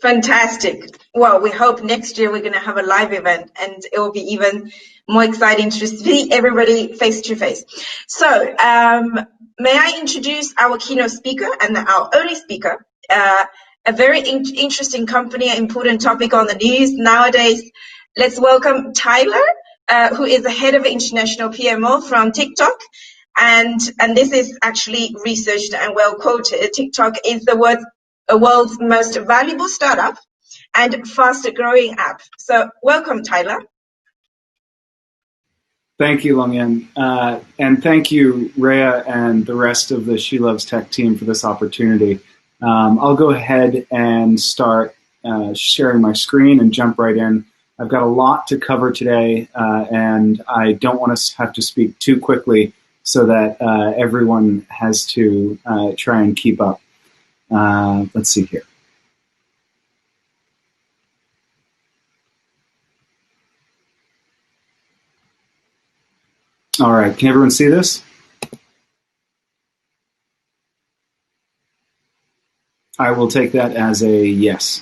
Fantastic. Well, we hope next year we're going to have a live event and it will be even more exciting to see everybody face to face. So may I introduce our keynote speaker and our only speaker, a very interesting company, an important topic on the news nowadays. Let's welcome Tyler, who is the head of international PMO from TikTok. And this is actually researched and well quoted. TikTok is the world's most valuable startup and fastest growing app. So welcome, Tyler. Thank you, Long-Yan. And thank you, Rhea, and the rest of the She Loves Tech team for this opportunity. I'll go ahead and start sharing my screen and jump right in. I've got a lot to cover today, and I don't want to have to speak too quickly so that everyone has to try and keep up. Let's see here. All right, can everyone see this? I will take that as a yes.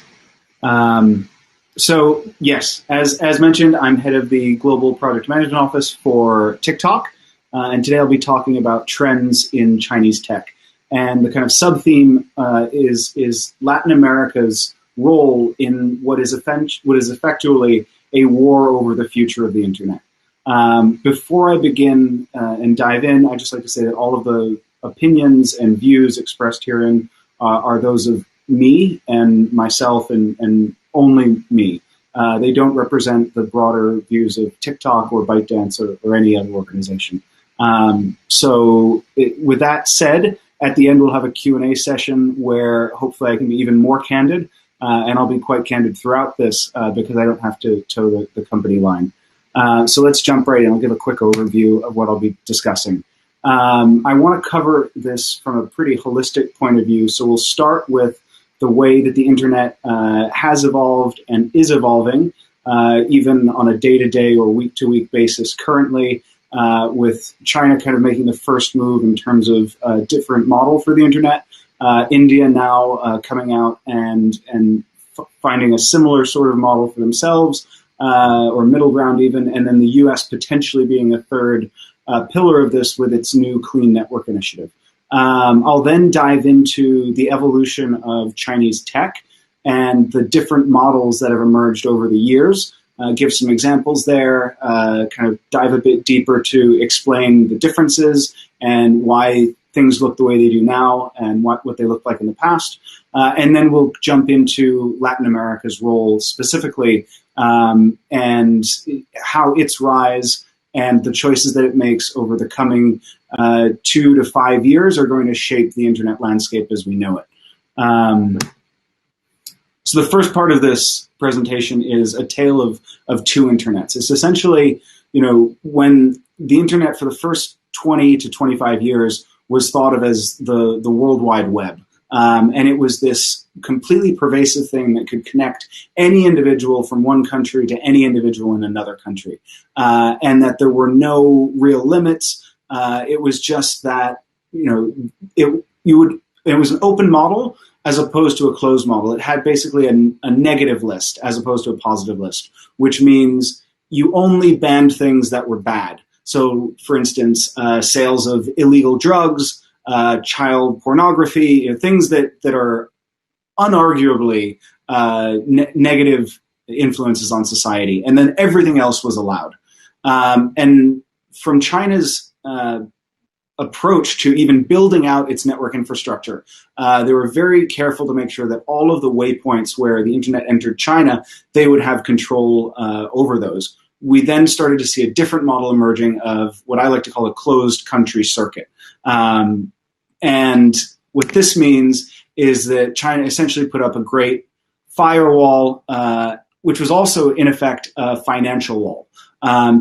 So yes, as mentioned, I'm head of the Global Product Management Office for TikTok, and today I'll be talking about trends in Chinese tech. And the kind of sub-theme is Latin America's role in what is effectively a war over the future of the internet. Before I begin and dive in, I'd just like to say that all of the opinions and views expressed herein are those of me and myself and only me. They don't represent the broader views of TikTok or ByteDance or any other organization. With that said, at the end we'll have a Q&A session where hopefully I can be even more candid, and I'll be quite candid throughout this because I don't have to toe the company line. So let's jump right in. I'll give a quick overview of what I'll be discussing. I want to cover this from a pretty holistic point of view. So we'll start with the way that the internet has evolved and is evolving, even on a day-to-day or week-to-week basis currently, with China kind of making the first move in terms of a different model for the internet. India now coming out and finding a similar sort of model for themselves, or middle ground even, and then the US potentially being a third pillar of this with its new Clean Network Initiative. I'll then dive into the evolution of Chinese tech and the different models that have emerged over the years, give some examples there, kind of dive a bit deeper to explain the differences and why things look the way they do now and what they looked like in the past. And then we'll jump into Latin America's role specifically, and how its rise and the choices that it makes over the coming 2 to 5 years are going to shape the internet landscape as we know it. So the first part of this presentation is a tale of two internets. It's essentially, when the internet for the first 20 to 25 years was thought of as the World Wide Web. And it was this completely pervasive thing that could connect any individual from one country to any individual in another country. And that there were no real limits. It was just that, it was an open model as opposed to a closed model. It had basically a negative list as opposed to a positive list, which means you only banned things that were bad. So, for instance, sales of illegal drugs, child pornography, things that are unarguably negative influences on society, and then everything else was allowed. And from China's approach to even building out its network infrastructure, they were very careful to make sure that all of the waypoints where the internet entered China, they would have control over those. We then started to see a different model emerging of what I like to call a closed country circuit. And what this means is that China essentially put up a great firewall, which was also, in effect, a financial wall.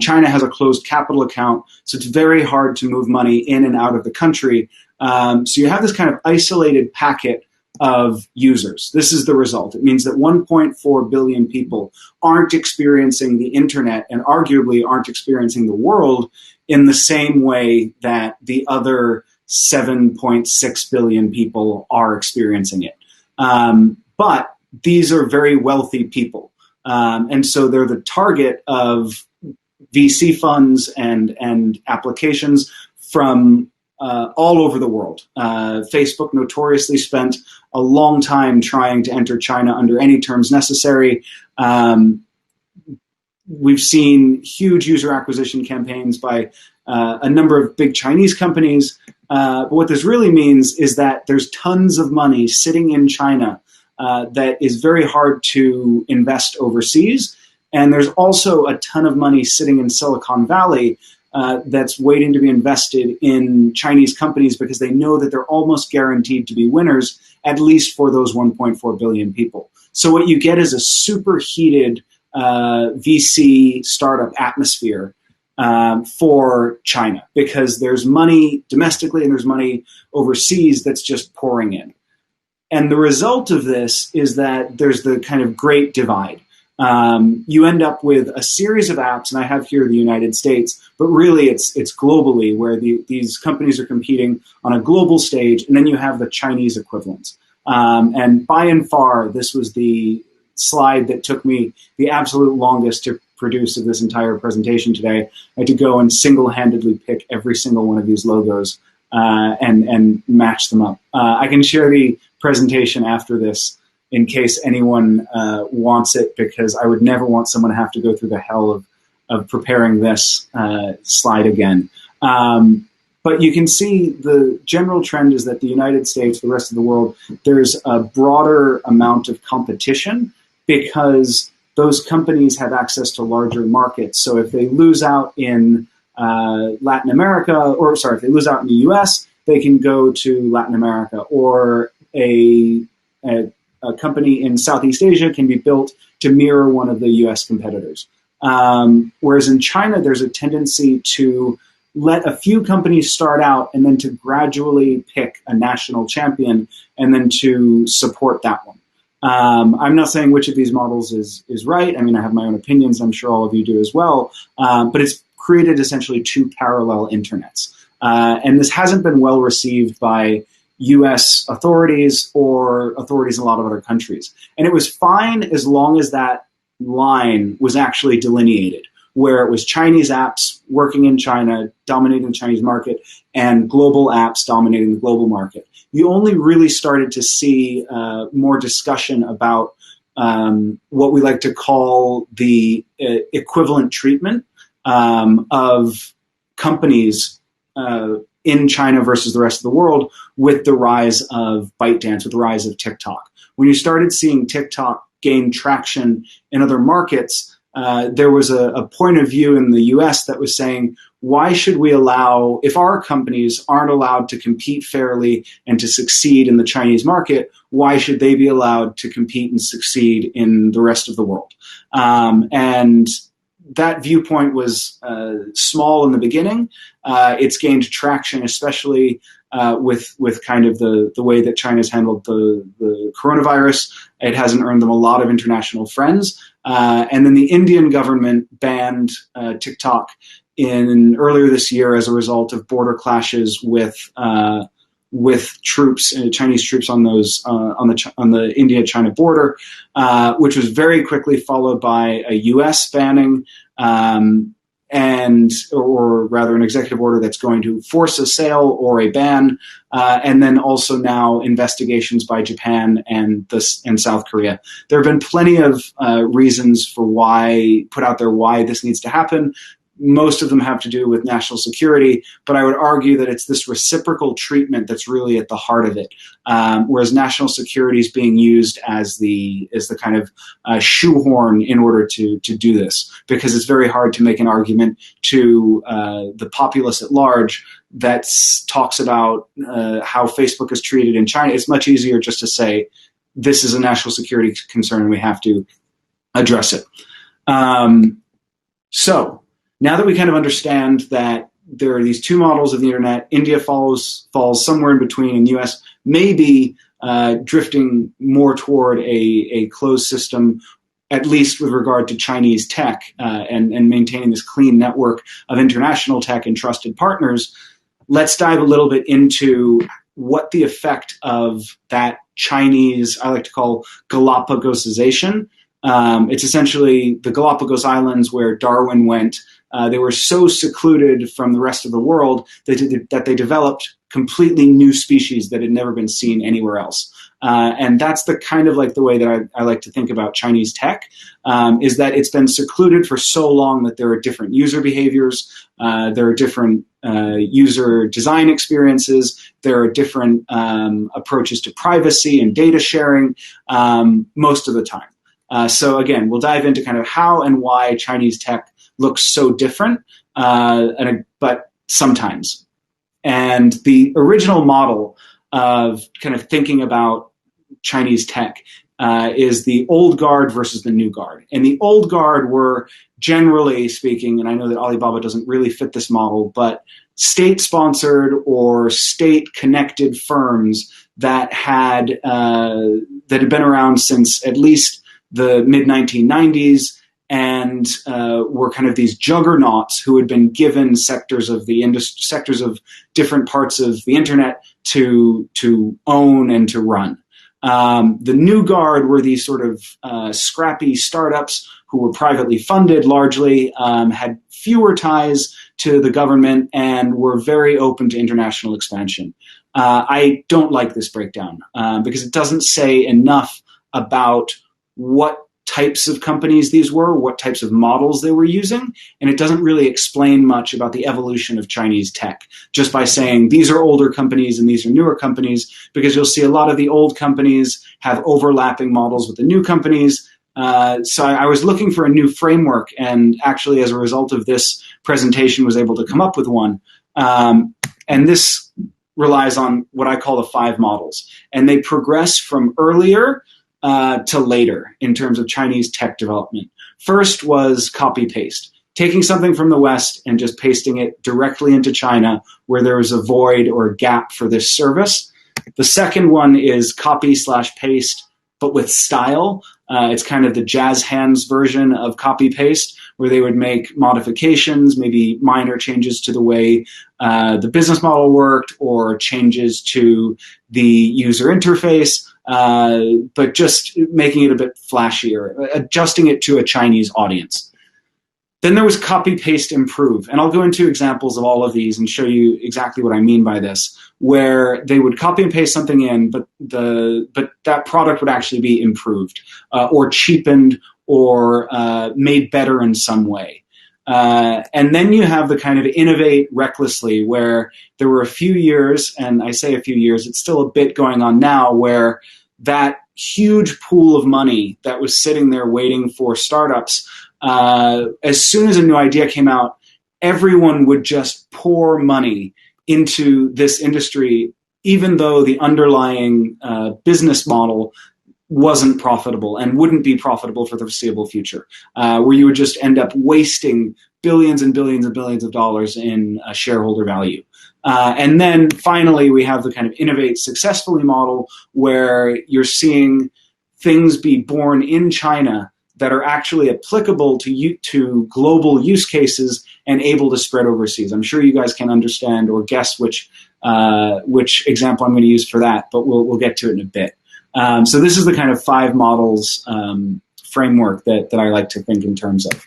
China has a closed capital account, so it's very hard to move money in and out of the country. So you have this kind of isolated packet of users. This is the result. It means that 1.4 billion people aren't experiencing the internet and arguably aren't experiencing the world in the same way that the other 7.6 billion people are experiencing it. But these are very wealthy people. And so they're the target of VC funds and applications from all over the world. Facebook notoriously spent a long time trying to enter China under any terms necessary. We've seen huge user acquisition campaigns by a number of big Chinese companies. But what this really means is that there's tons of money sitting in China that is very hard to invest overseas. And there's also a ton of money sitting in Silicon Valley that's waiting to be invested in Chinese companies because they know that they're almost guaranteed to be winners, at least for those 1.4 billion people. So what you get is a superheated VC startup atmosphere for China, because there's money domestically and there's money overseas that's just pouring in. And the result of this is that there's the kind of great divide. You end up with a series of apps, and I have here the United States, but really it's globally, where these companies are competing on a global stage, and then you have the Chinese equivalents. And by and far, this was the slide that took me the absolute longest to produce of this entire presentation today. I had to go and single-handedly pick every single one of these logos and match them up. I can share the presentation after this in case anyone wants it, because I would never want someone to have to go through the hell of preparing this slide again. But you can see the general trend is that the United States, the rest of the world, there's a broader amount of competition because those companies have access to larger markets. So if they lose out in Latin America, if they lose out in the US, they can go to Latin America, or a company in Southeast Asia can be built to mirror one of the US competitors. Whereas in China, there's a tendency to let a few companies start out and then to gradually pick a national champion and then to support that one. I'm not saying which of these models is right. I mean, I have my own opinions. I'm sure all of you do as well. But it's created essentially two parallel internets. And this hasn't been well received by US authorities or authorities in a lot of other countries. And it was fine as long as that line was actually delineated, where it was Chinese apps working in China, dominating the Chinese market, and global apps dominating the global market. You only really started to see more discussion about what we like to call the equivalent treatment of companies in China versus the rest of the world, with the rise of ByteDance, with the rise of TikTok. When you started seeing TikTok gain traction in other markets, there was a point of view in the US that was saying, why should we allow, if our companies aren't allowed to compete fairly and to succeed in the Chinese market, why should they be allowed to compete and succeed in the rest of the world? And that viewpoint was small in the beginning. It's gained traction, especially with kind of the way that China's handled the coronavirus. It hasn't earned them a lot of international friends. And then the Indian government banned TikTok earlier this year as a result of border clashes with troops, Chinese troops on the India-China border, which was very quickly followed by a U.S. banning, or rather an executive order that's going to force a sale or a ban, and then also now investigations by Japan and South Korea. There have been plenty of reasons for why this needs to happen. Most of them have to do with national security, but I would argue that it's this reciprocal treatment that's really at the heart of it. Whereas national security is being used as the kind of shoehorn in order to do this, because it's very hard to make an argument to the populace at large that talks about how Facebook is treated in China. It's much easier just to say this is a national security concern and we have to address it. So now that we kind of understand that there are these two models of the internet, India falls somewhere in between, and US may be drifting more toward a closed system, at least with regard to Chinese tech, and maintaining this clean network of international tech and trusted partners. Let's dive a little bit into what the effect of that Chinese, I like to call Galapagosization. It's essentially the Galapagos Islands where Darwin went. They were so secluded from the rest of the world that they developed completely new species that had never been seen anywhere else. And that's the kind of like the way that I like to think about Chinese tech, is that it's been secluded for so long that there are different user behaviors, there are different user design experiences, there are different approaches to privacy and data sharing most of the time. So again, we'll dive into kind of how and why Chinese tech looks so different, but sometimes. And the original model of kind of thinking about Chinese tech is the old guard versus the new guard. And the old guard were, generally speaking, and I know that Alibaba doesn't really fit this model, but state-sponsored or state-connected firms that had been around since at least the mid-1990s and were kind of these juggernauts who had been given sectors of different parts of the internet to own and to run. The new guard were these sort of scrappy startups who were privately funded largely, had fewer ties to the government, and were very open to international expansion. I don't like this breakdown because it doesn't say enough about what types of companies these were, what types of models they were using, and it doesn't really explain much about the evolution of Chinese tech, just by saying these are older companies and these are newer companies, because you'll see a lot of the old companies have overlapping models with the new companies. So I was looking for a new framework, and actually as a result of this presentation was able to come up with one. And this relies on what I call the 5 models, and they progress from earlier to later in terms of Chinese tech development. First was copy-paste, taking something from the West and just pasting it directly into China where there was a void or a gap for this service. The second one is copy/paste, but with style. It's kind of the jazz hands version of copy-paste, where they would make modifications, maybe minor changes to the way the business model worked, or changes to the user interface, but just making it a bit flashier, adjusting it to a Chinese audience. Then there was copy, paste, improve. And I'll go into examples of all of these and show you exactly what I mean by this, where they would copy and paste something in, but that product would actually be improved or cheapened or made better in some way. And then you have the kind of innovate recklessly, where there were a few years, and I say a few years, it's still a bit going on now, where that huge pool of money that was sitting there waiting for startups, as soon as a new idea came out, everyone would just pour money into this industry, even though the underlying business model wasn't profitable and wouldn't be profitable for the foreseeable future, where you would just end up wasting billions and billions and billions of dollars in shareholder value. And then finally, we have the kind of innovate successfully model, where you're seeing things be born in China that are actually applicable to global use cases and able to spread overseas. I'm sure you guys can understand or guess which example I'm going to use for that, but we'll get to it in a bit. So this is the kind of 5 models framework that I like to think in terms of.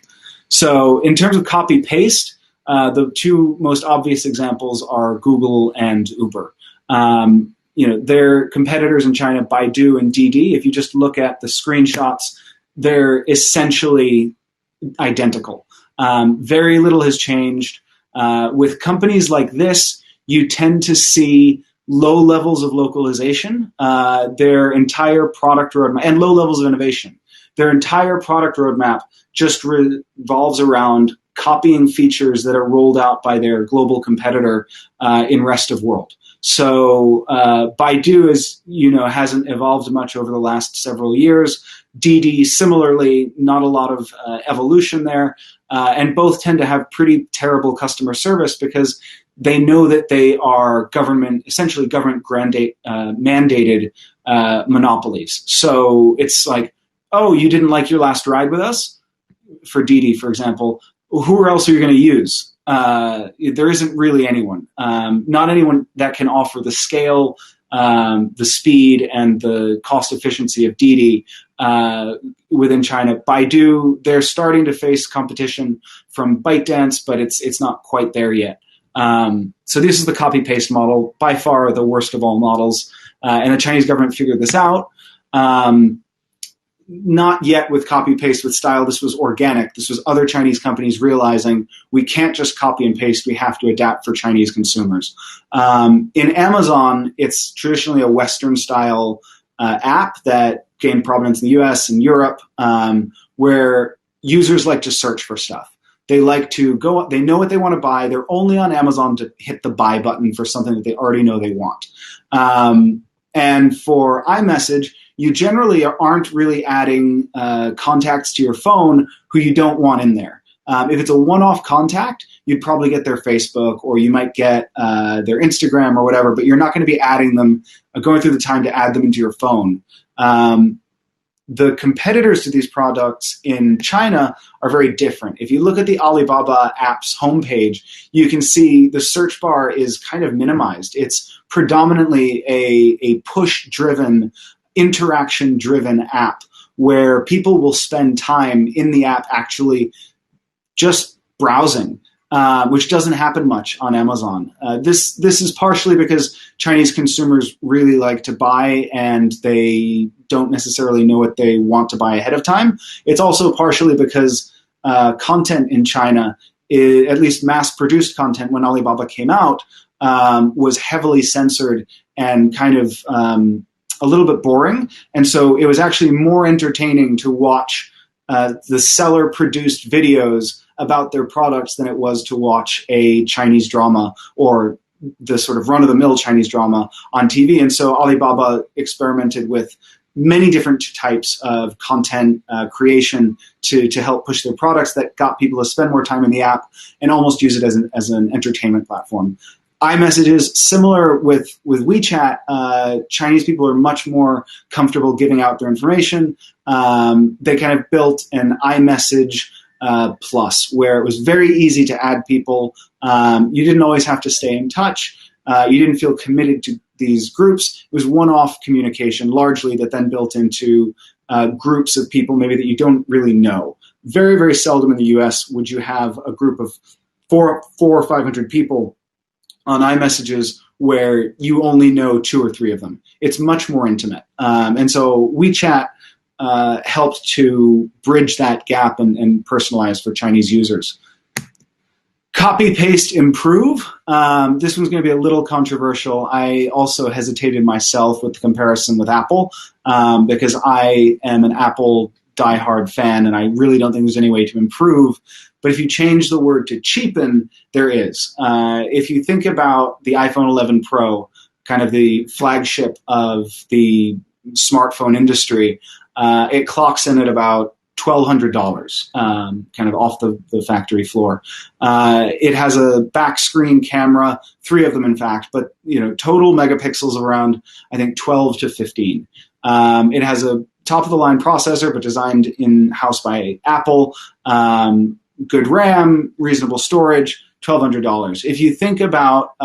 So in terms of copy-paste, the 2 most obvious examples are Google and Uber. Their competitors in China, Baidu and Didi, if you just look at the screenshots, they're essentially identical. Very little has changed. With companies like this, you tend to see low levels of localization, their entire product roadmap, and low levels of innovation. Their entire product roadmap just revolves around copying features that are rolled out by their global competitor in rest of world. So Baidu hasn't evolved much over the last several years. Didi, similarly, not a lot of evolution there, and both tend to have pretty terrible customer service because they know that they are essentially government mandated monopolies. So it's like, oh, you didn't like your last ride with us? For Didi, for example, who else are you going to use? There isn't really anyone. Not anyone that can offer the scale the speed and the cost efficiency of Didi within China. Baidu, they're starting to face competition from ByteDance, but it's not quite there yet. So this is the copy-paste model, by far the worst of all models. And the Chinese government figured this out. Not yet with copy-paste with style. This was organic. This was other Chinese companies realizing we can't just copy and paste. We have to adapt for Chinese consumers. In Amazon, it's traditionally a Western-style app that gained prominence in the US and Europe, where users like to search for stuff. They like to go, they know what they want to buy. They're only on Amazon to hit the buy button for something that they already know they want. And for iMessage, you generally aren't really adding contacts to your phone who you don't want in there. If it's a one-off contact, you'd probably get their Facebook, or you might get their Instagram or whatever, but you're not going to be adding them, going through the time to add them into your phone. The competitors to these products in China are very different. If you look at the Alibaba app's homepage, you can see the search bar is kind of minimized. It's predominantly a push-driven, interaction-driven app where people will spend time in the app actually just browsing, which doesn't happen much on Amazon. This is partially because Chinese consumers really like to buy and they don't necessarily know what they want to buy ahead of time. It's also partially because content in China, at least mass-produced content when Alibaba came out, was heavily censored and kind of a little bit boring. And so it was actually more entertaining to watch the seller-produced videos about their products than it was to watch a Chinese drama or the sort of run-of-the-mill Chinese drama on TV. And so Alibaba experimented with many different types of content creation to help push their products that got people to spend more time in the app and almost use it as an entertainment platform. iMessages, similar with WeChat, Chinese people are much more comfortable giving out their information. They kind of built an iMessage Plus, where it was very easy to add people. You didn't always have to stay in touch. You didn't feel committed to these groups. It was one-off communication, largely, that then built into groups of people maybe that you don't really know. Very, very seldom in the US would you have a group of 400 or 500 people on iMessages where you only know 2 or 3 of them. It's much more intimate. And so WeChat helped to bridge that gap and personalize for Chinese users. Copy, paste, improve. This one's going to be a little controversial. I also hesitated myself with the comparison with Apple because I am an Apple diehard fan and I really don't think there's any way to improve. But if you change the word to cheapen, there is. If you think about the iPhone 11 Pro, kind of the flagship of the smartphone industry, it clocks in at about $1,200, kind of off the factory floor. It has a back screen camera, 3 of them in fact, but total megapixels around, I think, 12 to 15. It has a top-of-the-line processor, but designed in-house by Apple. Good RAM, reasonable storage, $1,200. If you think about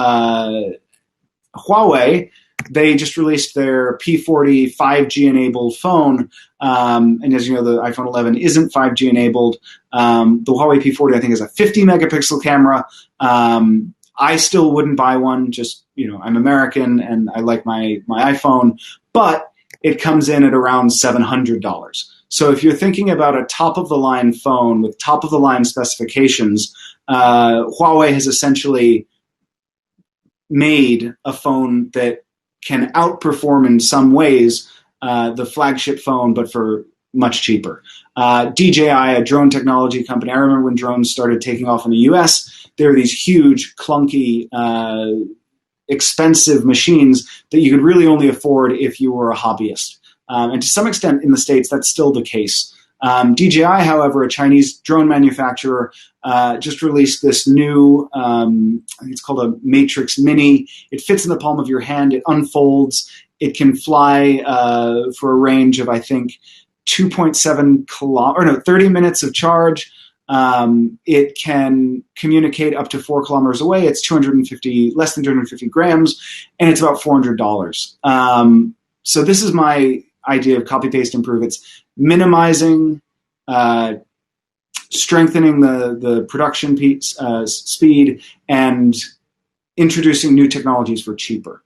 Huawei, they just released their P40 5G-enabled phone, and as you know, the iPhone 11 isn't 5G-enabled. The Huawei P40, I think, is a 50-megapixel camera. I still wouldn't buy one, just, I'm American, and I like my iPhone, but it comes in at around $700. So if you're thinking about a top-of-the-line phone with top-of-the-line specifications, Huawei has essentially made a phone that can outperform in some ways the flagship phone, but for much cheaper. DJI, a drone technology company, I remember when drones started taking off in the US, there were these huge, clunky, expensive machines that you could really only afford if you were a hobbyist. And to some extent in the States, that's still the case. DJI, however, a Chinese drone manufacturer, just released this new, I think it's called a Matrix Mini. It fits in the palm of your hand. It unfolds. It can fly for a range of, I think, 30 minutes of charge. It can communicate up to 4 kilometers away. It's less than 250 grams, and it's about $400. So this is my idea of copy, paste, improve. It's minimizing, strengthening the production speed, and introducing new technologies for cheaper.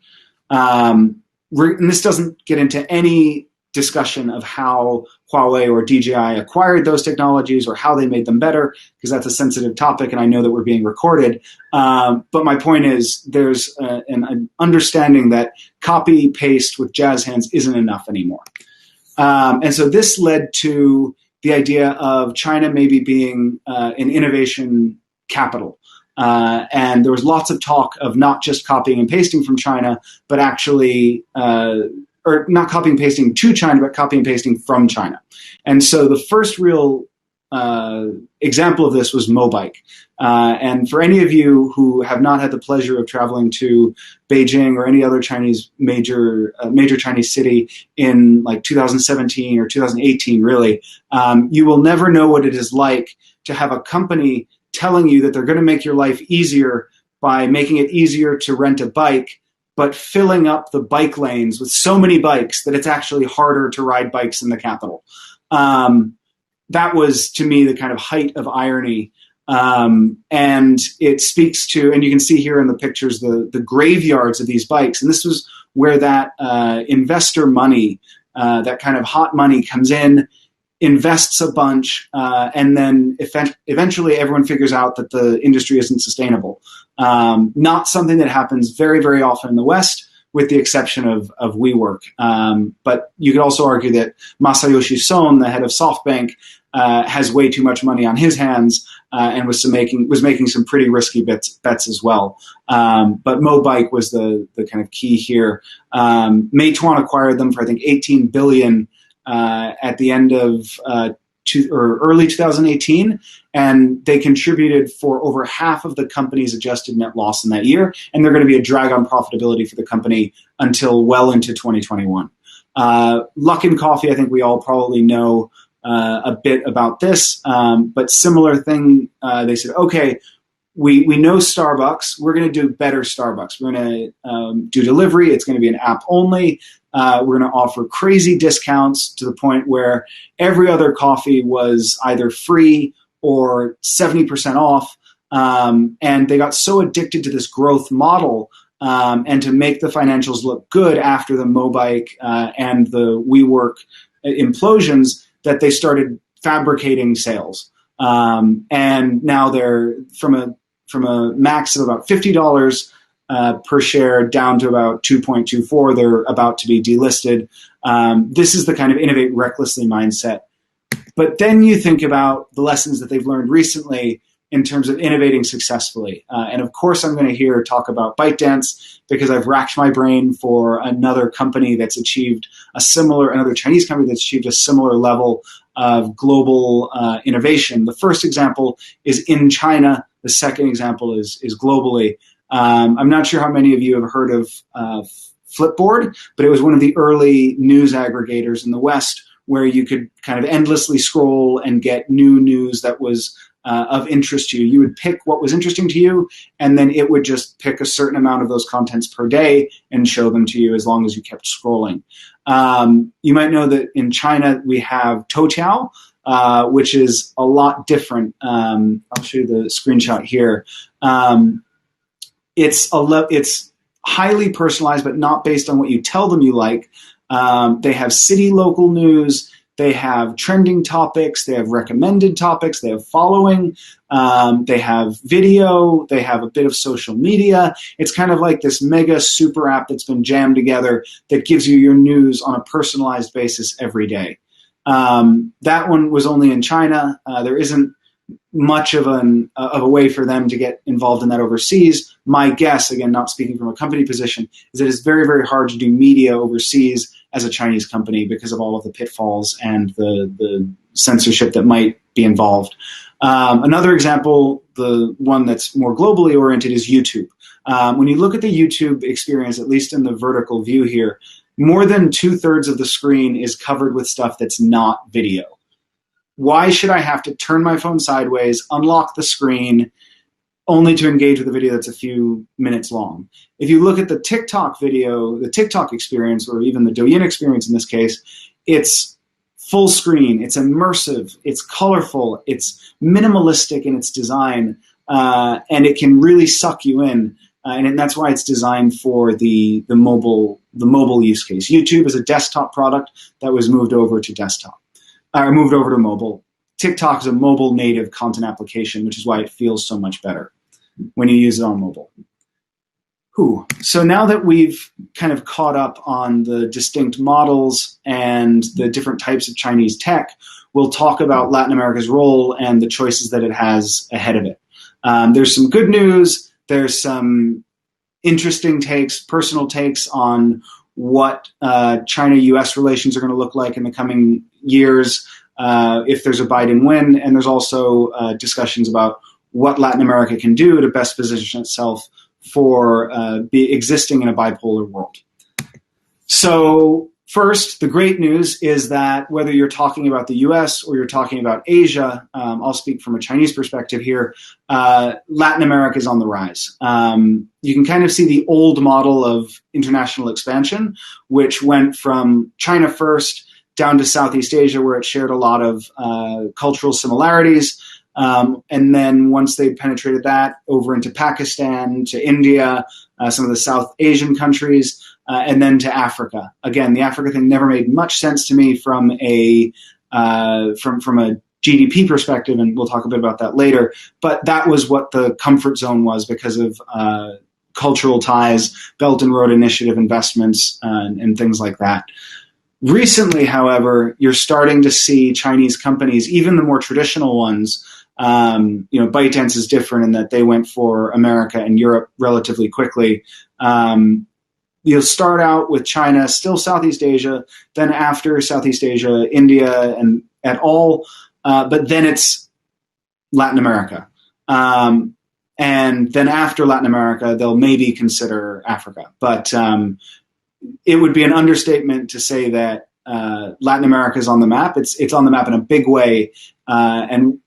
And this doesn't get into any discussion of how Huawei or DJI acquired those technologies or how they made them better, because that's a sensitive topic and I know that we're being recorded. But my point is there's an understanding that copy paste with jazz hands isn't enough anymore. And so this led to the idea of China maybe being an innovation capital. And there was lots of talk of not just copying and pasting from China, but actually or not copying and pasting to China, but copying and pasting from China. And so the first real example of this was Mobike. And for any of you who have not had the pleasure of traveling to Beijing or any other major Chinese city in like 2017 or 2018, really, you will never know what it is like to have a company telling you that they're going to make your life easier by making it easier to rent a bike, but filling up the bike lanes with so many bikes that it's actually harder to ride bikes in the capital. That was, to me, the kind of height of irony. And it speaks to, and you can see here in the pictures, the graveyards of these bikes. And this was where that investor money, that kind of hot money comes in, invests a bunch, and then eventually everyone figures out that the industry isn't sustainable. Not something that happens very, very often in the West, with the exception of WeWork. But you could also argue that Masayoshi Son, the head of SoftBank, has way too much money on his hands and was making some pretty risky bets as well. But Mobike was the kind of key here. Meituan acquired them for I think $18 billion at the end of early 2018, and they contributed for over half of the company's adjusted net loss in that year, and they're going to be a drag on profitability for the company until well into 2021. Luckin Coffee, I think we all probably know a bit about this, but similar thing, they said, okay, we know Starbucks, we're going to do better Starbucks. We're going to do delivery, it's going to be an app only. We're going to offer crazy discounts to the point where every other coffee was either free or 70% off. And they got so addicted to this growth model and to make the financials look good after the Mobike and the WeWork implosions that they started fabricating sales. And now they're from a max of about $50 per share down to about 2.24. They're about to be delisted. This is the kind of innovate recklessly mindset. But then you think about the lessons that they've learned recently in terms of innovating successfully. And of course, I'm going to talk about ByteDance because I've racked my brain for another company that's achieved another Chinese company that's achieved a similar level of global innovation. The first example is in China. The second example is globally. I'm not sure how many of you have heard of Flipboard, but it was one of the early news aggregators in the West where you could kind of endlessly scroll and get new news that was of interest to you. You would pick what was interesting to you, and then it would just pick a certain amount of those contents per day and show them to you as long as you kept scrolling. You might know that in China we have Toutiao, which is a lot different. I'll show you the screenshot here. It's highly personalized, but not based on what you tell them you like. They have city local news. They have trending topics. They have recommended topics. They have following. They have video. They have a bit of social media. It's kind of like this mega super app that's been jammed together that gives you your news on a personalized basis every day. That one was only in China. There isn't much of a way for them to get involved in that overseas. My guess, again, not speaking from a company position, is that it's very, very hard to do media overseas as a Chinese company because of all of the pitfalls and the censorship that might be involved. Another example, the one that's more globally oriented, is YouTube. When you look at the YouTube experience, at least in the vertical view here, more than 2/3 of the screen is covered with stuff that's not video. why should I have to turn my phone sideways, unlock the screen, only to engage with a video that's a few minutes long? If you look at the TikTok video, the TikTok experience, or even the Douyin experience in this case, it's full screen, it's immersive, it's colorful, it's minimalistic in its design, and it can really suck you in. And that's why it's designed for the mobile use case. YouTube is a desktop product that was moved over to desktop, or moved over to mobile. TikTok is a mobile native content application, which is why it feels so much better when you use it on mobile. So now that we've kind of caught up on the distinct models and the different types of Chinese tech, we'll talk about Latin America's role and the choices that it has ahead of it. There's some good news. There's some interesting takes, personal takes on what China-US relations are going to look like in the coming years if there's a Biden win. And there's also discussions about what Latin America can do to best position itself for existing in a bipolar world. So first, the great news is that whether you're talking about the US or you're talking about Asia, I'll speak from a Chinese perspective here, Latin America is on the rise. You can kind of see the old model of international expansion, which went from China first down to Southeast Asia, where it shared a lot of cultural similarities. And then once they penetrated that, over into Pakistan, to India, some of the South Asian countries, and then to Africa. Again, the Africa thing never made much sense to me from a GDP perspective, and we'll talk a bit about that later. But that was what the comfort zone was because of cultural ties, Belt and Road Initiative investments, and things like that. Recently, however, you're starting to see Chinese companies, even the more traditional ones. ByteDance is different in that they went for America and Europe relatively quickly. You'll start out with China, still Southeast Asia, then after Southeast Asia, India, and et al. But then it's Latin America. And then after Latin America, they'll maybe consider Africa. But it would be an understatement to say that Latin America is on the map. It's on the map in a big way. And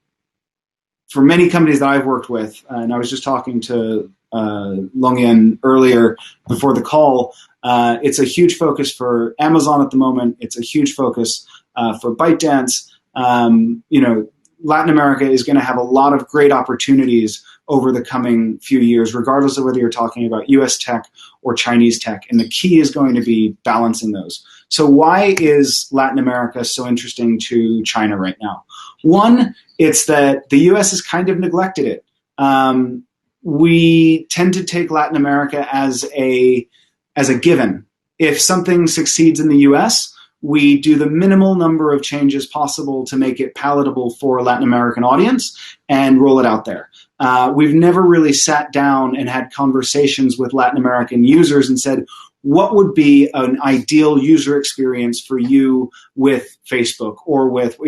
for many companies that I've worked with, and I was just talking to Longyan earlier before the call, it's a huge focus for Amazon at the moment. It's a huge focus for ByteDance. Latin America is going to have a lot of great opportunities over the coming few years, regardless of whether you're talking about US tech or Chinese tech. And the key is going to be balancing those. So why is Latin America so interesting to China right now? One, it's that the US has kind of neglected it. We tend to take Latin America as a given. If something succeeds in the US, we do the minimal number of changes possible to make it palatable for a Latin American audience and roll it out there. We've never really sat down and had conversations with Latin American users and said, what would be an ideal user experience for you with Facebook or with,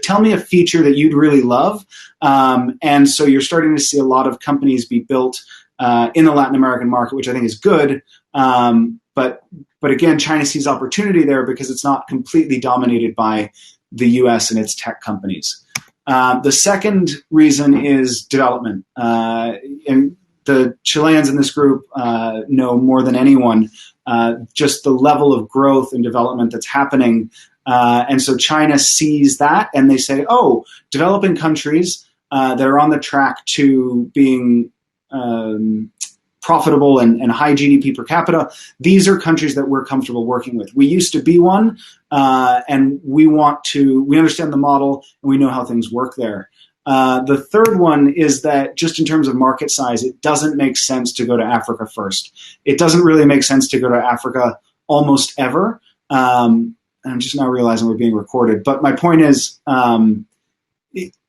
tell me a feature that you'd really love. And so you're starting to see a lot of companies be built in the Latin American market, which I think is good. But again, China sees opportunity there because it's not completely dominated by the US and its tech companies. The second reason is development. And the Chileans in this group know more than anyone just the level of growth and development that's happening. And so China sees that and they say, oh, developing countries that are on the track to being profitable and high GDP per capita, these are countries that we're comfortable working with. We used to be one, and we understand the model and we know how things work there. The third one is that just in terms of market size, it doesn't make sense to go to Africa first. It doesn't really make sense to go to Africa almost ever. I'm just now realizing we're being recorded. But my point is,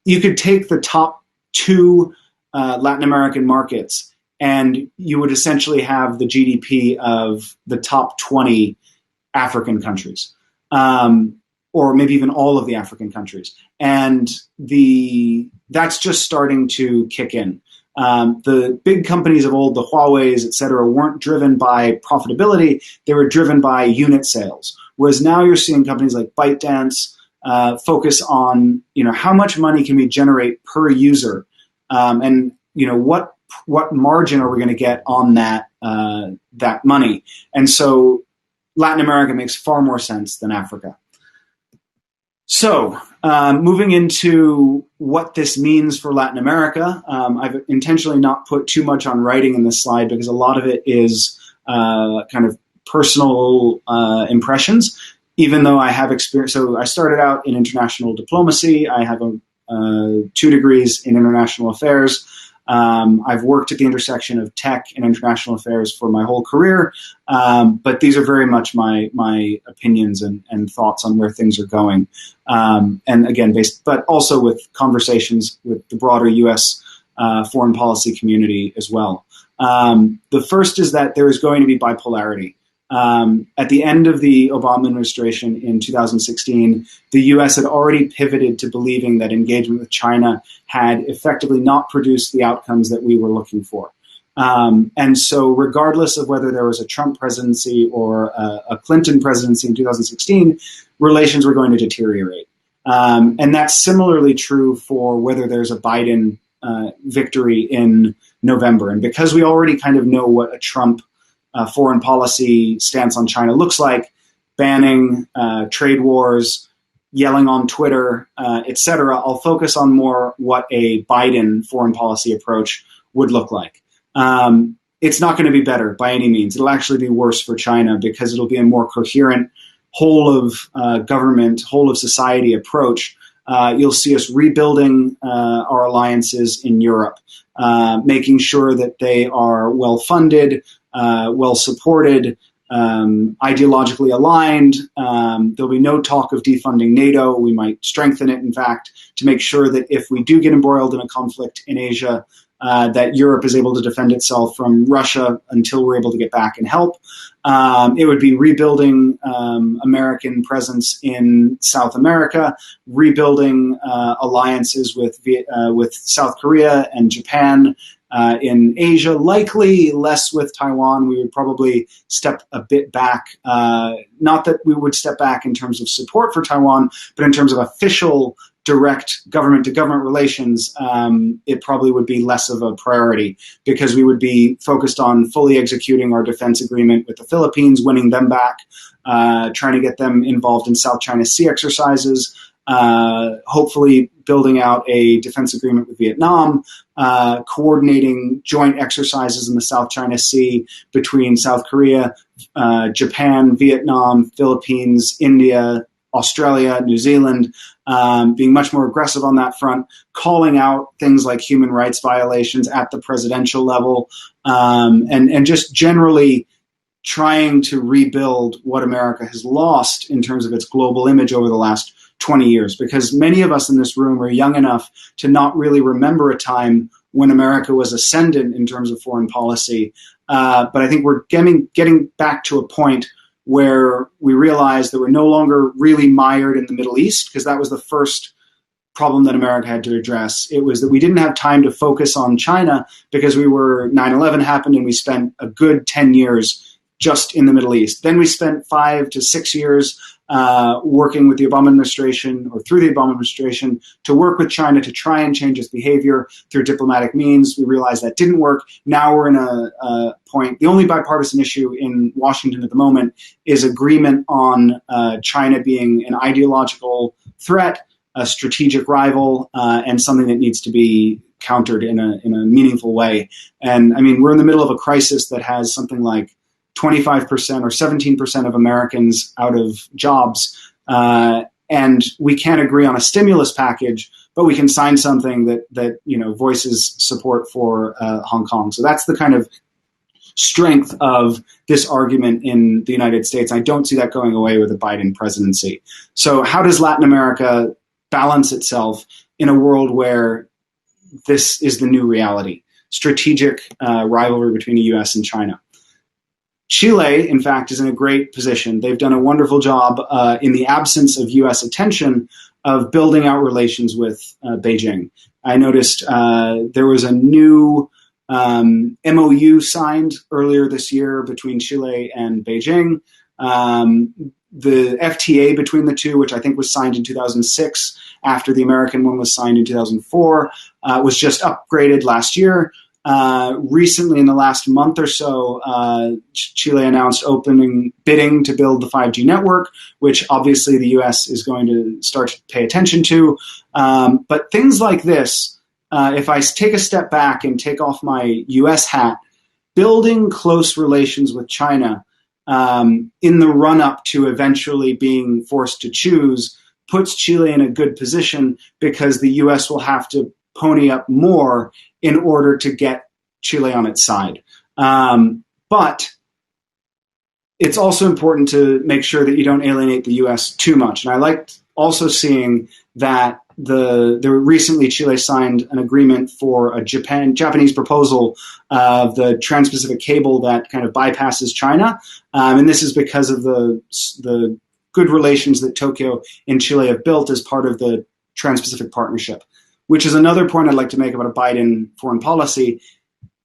you could take the top two Latin American markets and you would essentially have the GDP of the top 20 African countries, or maybe even all of the African countries. And that's just starting to kick in. The big companies of old, the Huaweis, et cetera, weren't driven by profitability. They were driven by unit sales. Whereas now you're seeing companies like ByteDance, focus on, how much money can we generate per user, and what margin are we going to get on that money? And so Latin America makes far more sense than Africa. So moving into what this means for Latin America, I've intentionally not put too much on writing in this slide because a lot of it is kind of personal impressions, even though I have experience. So I started out in international diplomacy. I have 2 degrees in international affairs. I've worked at the intersection of tech and international affairs for my whole career, but these are very much my opinions and thoughts on where things are going. And again, but also with conversations with the broader U.S. Foreign policy community as well. The first is that there is going to be bipolarity. At the end of the Obama administration in 2016, the U.S. had already pivoted to believing that engagement with China had effectively not produced the outcomes that we were looking for. And so regardless of whether there was a Trump presidency or a Clinton presidency in 2016, relations were going to deteriorate. And that's similarly true for whether there's a Biden victory in November. And because we already kind of know what a Trump foreign policy stance on China looks like, banning, trade wars, yelling on Twitter, etc. I'll focus on more what a Biden foreign policy approach would look like. It's not going to be better by any means. It'll actually be worse for China because it'll be a more coherent whole of government, whole of society approach. You'll see us rebuilding our alliances in Europe, making sure that they are well-funded, well-supported, ideologically aligned. There'll be no talk of defunding NATO. We might strengthen it, in fact, to make sure that if we do get embroiled in a conflict in Asia, that Europe is able to defend itself from Russia until we're able to get back and help. It would be rebuilding American presence in South America, rebuilding alliances with South Korea and Japan, in Asia, likely less with Taiwan. We would probably step a bit back. Not that we would step back in terms of support for Taiwan, but in terms of official direct government-to-government relations, it probably would be less of a priority because we would be focused on fully executing our defense agreement with the Philippines, winning them back, trying to get them involved in South China Sea exercises, hopefully building out a defense agreement with Vietnam, coordinating joint exercises in the South China Sea between South Korea, Japan, Vietnam, Philippines, India, Australia, New Zealand, being much more aggressive on that front, calling out things like human rights violations at the presidential level, and just generally trying to rebuild what America has lost in terms of its global image over the last 20 years, because many of us in this room are young enough to not really remember a time when America was ascendant in terms of foreign policy. But I think we're getting back to a point where we realize that we're no longer really mired in the Middle East, because that was the first problem that America had to address. It was that we didn't have time to focus on China because 9/11 happened and we spent a good 10 years just in the Middle East. Then we spent 5 to 6 years working with the Obama administration or through the Obama administration to work with China to try and change its behavior through diplomatic means. We realized that didn't work. Now we're in a point. The only bipartisan issue in Washington at the moment is agreement on China being an ideological threat, a strategic rival, and something that needs to be countered in a meaningful way. And I mean, we're in the middle of a crisis that has something like 25% or 17% of Americans out of jobs, and we can't agree on a stimulus package, but we can sign something that voices support for Hong Kong. So that's the kind of strength of this argument in the United States. I don't see that going away with a Biden presidency. So how does Latin America balance itself in a world where this is the new reality? Strategic rivalry between the U.S. and China. Chile, in fact, is in a great position. They've done a wonderful job in the absence of U.S. attention of building out relations with Beijing. I noticed there was a new MOU signed earlier this year between Chile and Beijing. the FTA between the two, which I think was signed in 2006 after the American one was signed in 2004, was just upgraded last year. Recently, in the last month or so, Chile announced bidding to build the 5G network, which obviously the US is going to start to pay attention to. But things like this, if I take a step back and take off my US hat, building close relations with China in the run-up to eventually being forced to choose puts Chile in a good position, because the US will have to pony up more in order to get Chile on its side. But it's also important to make sure that you don't alienate the US too much. And I liked also seeing that recently Chile signed an agreement for a Japanese proposal of the Trans-Pacific cable that kind of bypasses China. And this is because of the good relations that Tokyo and Chile have built as part of the Trans-Pacific Partnership, which is another point I'd like to make about a Biden foreign policy.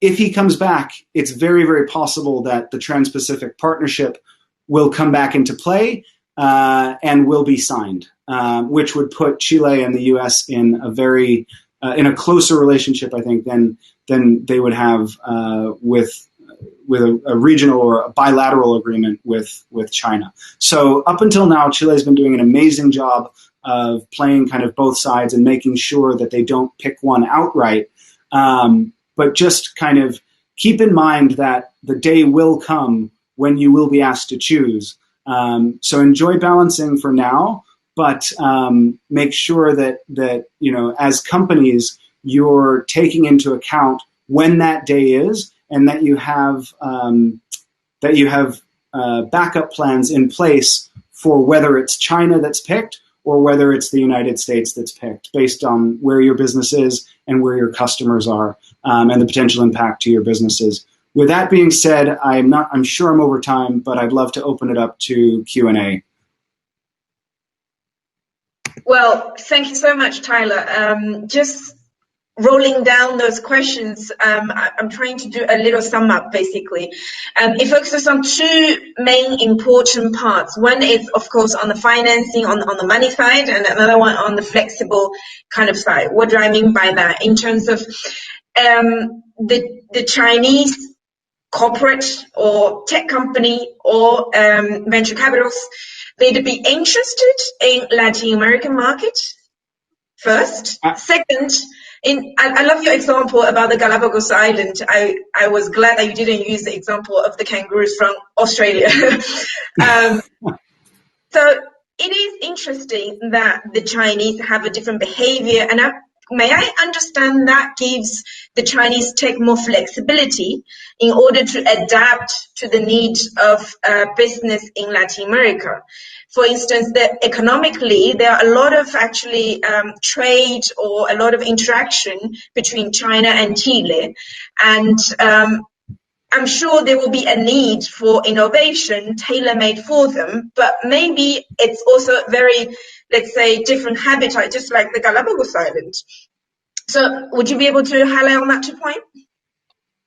If he comes back, it's very, very possible that the Trans-Pacific Partnership will come back into play and will be signed, which would put Chile and the U.S. in a closer relationship, I think, than they would have with a regional or a bilateral agreement with China. So up until now, Chile has been doing an amazing job of playing kind of both sides and making sure that they don't pick one outright. But just kind of keep in mind that the day will come when you will be asked to choose. So enjoy balancing for now, but make sure that as companies, you're taking into account when that day is, and that you have backup plans in place for whether it's China that's picked or whether it's the United States that's picked, based on where your business is and where your customers are, and the potential impact to your businesses. With that being said, I'm sure I'm over time, but I'd love to open it up to Q&A. Well, thank you so much, Tyler. Just rolling down those questions, I'm trying to do a little sum up, basically. It focuses on two main important parts. One is, of course, on the financing, on the money side, and another one on the flexible kind of side. What do I mean by that? In terms of the Chinese corporate or tech company or venture capitals, they'd be interested in Latin American market first. Second, I love your example about the Galapagos Island. I was glad that you didn't use the example of the kangaroos from Australia. So it is interesting that the Chinese have a different behavior, and may I understand that gives the Chinese tech more flexibility in order to adapt to the needs of business in Latin America. For instance, economically, there are a lot of actually trade or a lot of interaction between China and Chile. And I'm sure there will be a need for innovation tailor-made for them, but maybe it's also very, let's say, different habitat, just like the Galapagos Island. So would you be able to highlight on that 2 point?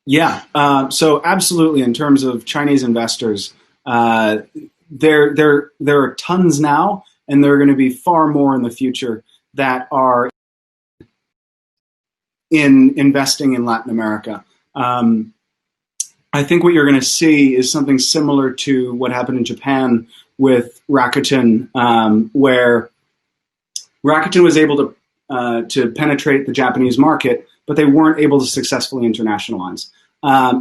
Yeah, so absolutely. In terms of Chinese investors, there are tons now, and there are going to be far more in the future that are in investing in Latin America. I think what you're going to see is something similar to what happened in Japan with Rakuten, where Rakuten was able to penetrate the Japanese market, but they weren't able to successfully internationalize.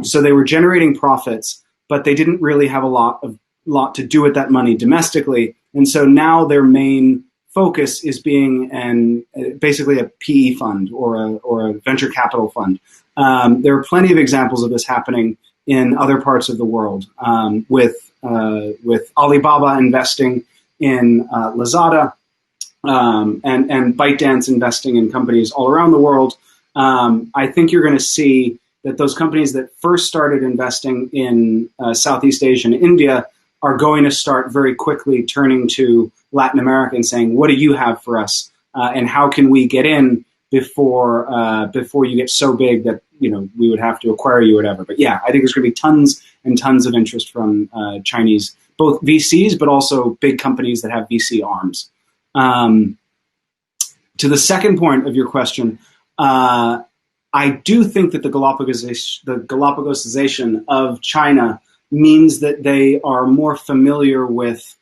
So they were generating profits, but they didn't really have a lot to do with that money domestically. And so now their main focus is being basically a PE fund or a venture capital fund. There are plenty of examples of this happening in other parts of the world, with Alibaba investing in Lazada, and ByteDance investing in companies all around the world. I think you're going to see that those companies that first started investing in Southeast Asia and India are going to start very quickly turning to Latin America and saying, what do you have for us? And how can we get in before you get so big that we would have to acquire you or whatever. But yeah, I think there's going to be tons and tons of interest from Chinese, both VCs, but also big companies that have VC arms. To the second point of your question, I do think that the Galapagosization of China means that they are more familiar with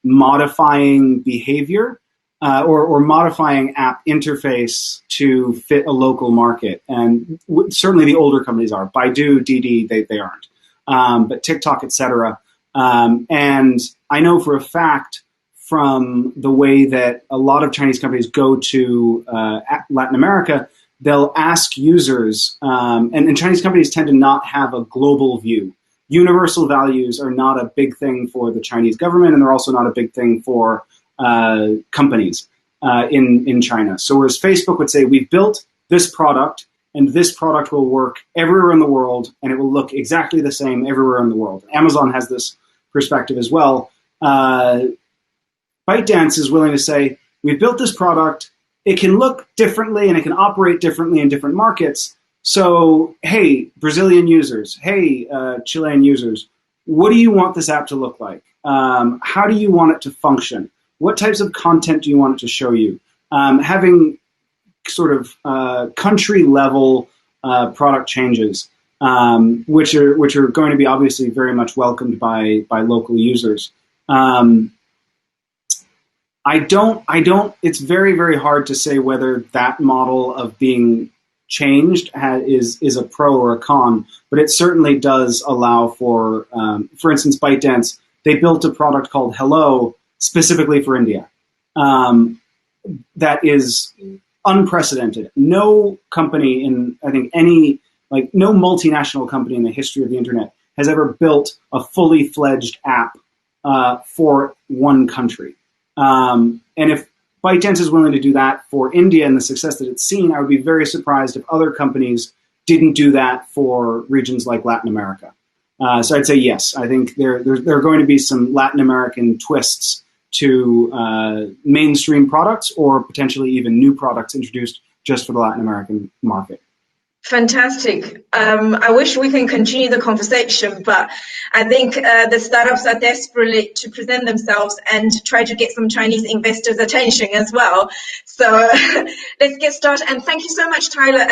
modifying behavior or modifying app interface to fit a local market. And certainly the older companies are. Baidu, Didi, they aren't. But TikTok, etc. And I know for a fact from the way that a lot of Chinese companies go to Latin America, they'll ask users, and Chinese companies tend to not have a global view. Universal values are not a big thing for the Chinese government, and they're also not a big thing for companies in China. So whereas Facebook would say, we've built this product, and this product will work everywhere in the world, and it will look exactly the same everywhere in the world. Amazon has this perspective as well. ByteDance is willing to say, we've built this product, it can look differently and it can operate differently in different markets. So, hey, Brazilian users, hey, Chilean users, what do you want this app to look like? How do you want it to function? What types of content do you want it to show you? Having sort of country level product changes, which are going to be obviously very much welcomed by local users. It's very, very hard to say whether that model of being changed is a pro or a con, but it certainly does allow for instance, ByteDance, they built a product called Hello specifically for India. That is unprecedented. No company no multinational company in the history of the internet has ever built a fully fledged app for one country. And if ByteDance is willing to do that for India and the success that it's seen, I would be very surprised if other companies didn't do that for regions like Latin America. So I'd say yes. I think there are going to be some Latin American twists to mainstream products or potentially even new products introduced just for the Latin American market. Fantastic. I wish we can continue the conversation, but I think the startups are desperate to present themselves and try to get some Chinese investors' attention as well. So let's get started. And thank you so much, Tyler.